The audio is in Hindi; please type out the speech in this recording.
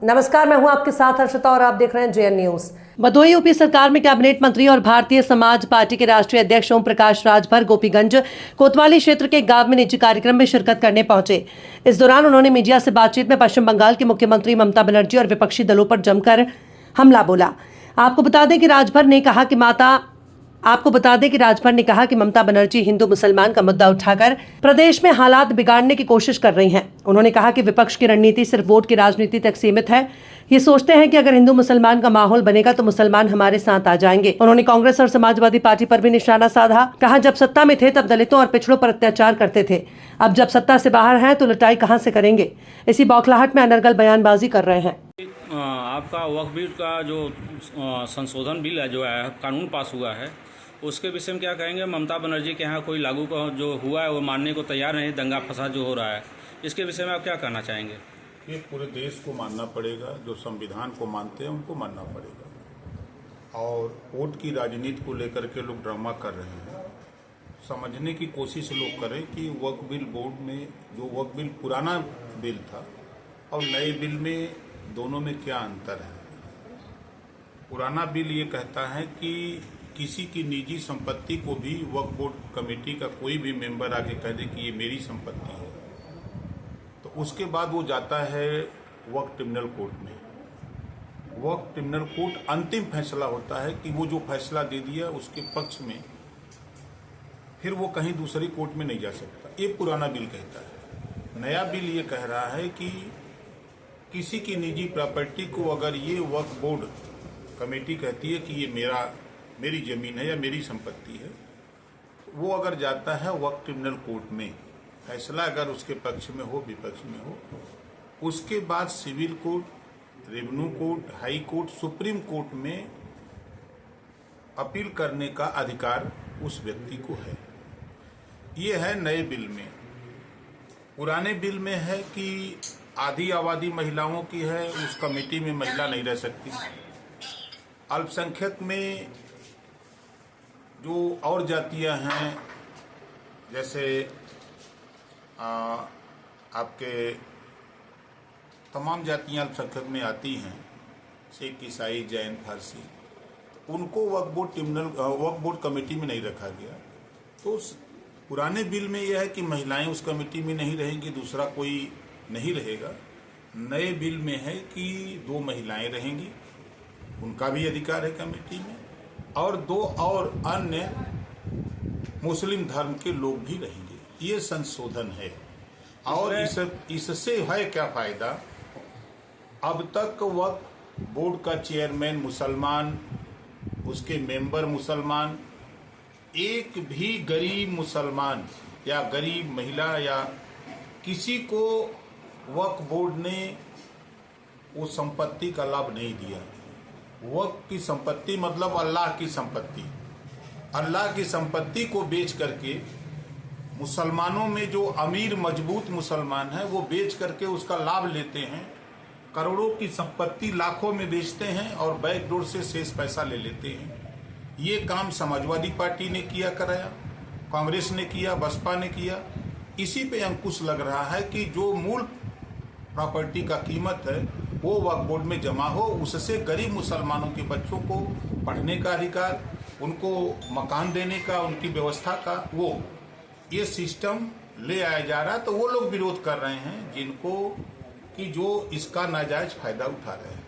नमस्कार, मैं हूं आपके साथ हर्षिता और आप देख रहे हैं जेएन न्यूज। भदोही यूपी सरकार में कैबिनेट मंत्री और भारतीय समाज पार्टी के राष्ट्रीय अध्यक्ष ओम प्रकाश राजभर गोपीगंज कोतवाली क्षेत्र के गांव में निजी कार्यक्रम में शिरकत करने पहुंचे। इस दौरान उन्होंने मीडिया से बातचीत में पश्चिम बंगाल की मुख्यमंत्री ममता बनर्जी और विपक्षी दलों पर जमकर हमला बोला। आपको बता दें कि राजभर ने कहा कि ममता बनर्जी हिंदू मुसलमान का मुद्दा उठाकर प्रदेश में हालात बिगाड़ने की कोशिश कर रही हैं। उन्होंने कहा कि विपक्ष की रणनीति सिर्फ वोट की राजनीति तक सीमित है। ये सोचते हैं कि अगर हिंदू मुसलमान का माहौल बनेगा तो मुसलमान हमारे साथ आ जाएंगे। उन्होंने कांग्रेस और समाजवादी पार्टी पर भी निशाना साधा। कहा, जब सत्ता में थे तब दलितों और पिछड़ों पर अत्याचार करते थे, अब जब सत्ता से बाहर हैं तो लुटाई कहां से करेंगे। इसी बौखलाहट में अनर्गल बयानबाजी कर रहे हैं। आपका वक्फ बिल का जो संशोधन बिल है, जो है कानून पास हुआ है, उसके विषय में क्या कहेंगे। ममता बनर्जी के यहाँ कोई लागू का जो हुआ है वो मानने को तैयार नहीं, दंगा फसाद जो हो रहा है, इसके विषय में आप क्या कहना चाहेंगे। ये पूरे देश को मानना पड़ेगा, जो संविधान को मानते हैं उनको मानना पड़ेगा। और वोट की राजनीति को लेकर के लोग ड्रामा कर रहे हैं। समझने की कोशिश लोग करें कि वक्फ बिल बोर्ड में जो वक्फ बिल पुराना बिल था और नए बिल में दोनों में क्या अंतर है। पुराना बिल ये कहता है कि किसी की निजी संपत्ति को भी वक्फ बोर्ड कमेटी का कोई भी मेंबर आके कह दे कि ये मेरी संपत्ति है, तो उसके बाद वो जाता है वक्फ ट्रिब्यूनल कोर्ट में। वक्फ ट्रिब्यूनल कोर्ट अंतिम फैसला होता है कि वो जो फैसला दे दिया उसके पक्ष में फिर वो कहीं दूसरी कोर्ट में नहीं जा सकता। ये पुराना बिल कहता है। नया बिल ये कह रहा है कि किसी की निजी प्रॉपर्टी को अगर ये वक्फ बोर्ड कमेटी कहती है कि ये मेरी जमीन है या मेरी संपत्ति है, वो अगर जाता है वक्फ ट्रिब्यूनल कोर्ट में, फैसला अगर उसके पक्ष में हो विपक्ष में हो, उसके बाद civil court, revenue court, high court, supreme court में अपील करने का अधिकार उस व्यक्ति को है। ये है नए बिल में। पुराने बिल में है कि आधी आबादी महिलाओं की है, उस कमेटी में महिला नहीं रह सकती। अल्पसंख्यक में जो और जातियां हैं, जैसे आपके तमाम जातियां अल्पसंख्यक में आती हैं, सिख, ईसाई, जैन, फारसी, उनको वक्फ बोर्ड कमेटी में नहीं रखा गया। तो पुराने बिल में यह है कि महिलाएं उस कमेटी में नहीं रहेंगी, दूसरा कोई नहीं रहेगा। नए बिल में है कि 2 महिलाएं रहेंगी, उनका भी अधिकार है कमेटी में, और 2 और अन्य मुस्लिम धर्म के लोग भी रहेंगे। ये संशोधन है। और इससे है क्या फायदा। अब तक वक्फ बोर्ड का चेयरमैन मुसलमान, उसके मेंबर मुसलमान, एक भी गरीब मुसलमान या गरीब महिला या किसी को वक्फ बोर्ड ने वो संपत्ति का लाभ नहीं दिया। वक्फ की संपत्ति मतलब अल्लाह की संपत्ति। अल्लाह की संपत्ति को बेच करके मुसलमानों में जो अमीर मजबूत मुसलमान हैं वो बेच करके उसका लाभ लेते हैं। करोड़ों की संपत्ति लाखों में बेचते हैं और बैकडोर से शेष पैसा ले लेते हैं। ये काम समाजवादी पार्टी ने किया कराया, कांग्रेस ने किया, बसपा ने किया। इसी पे अंकुश लग रहा है कि जो मूल प्रॉपर्टी का कीमत है वो वक्फ बोर्ड में जमा हो, उससे गरीब मुसलमानों के बच्चों को पढ़ने का अधिकार, उनको मकान देने का, उनकी व्यवस्था का ये सिस्टम ले आया जा रहा है। तो वो लोग विरोध कर रहे हैं जिनको कि जो इसका नाजायज फायदा उठा रहे हैं।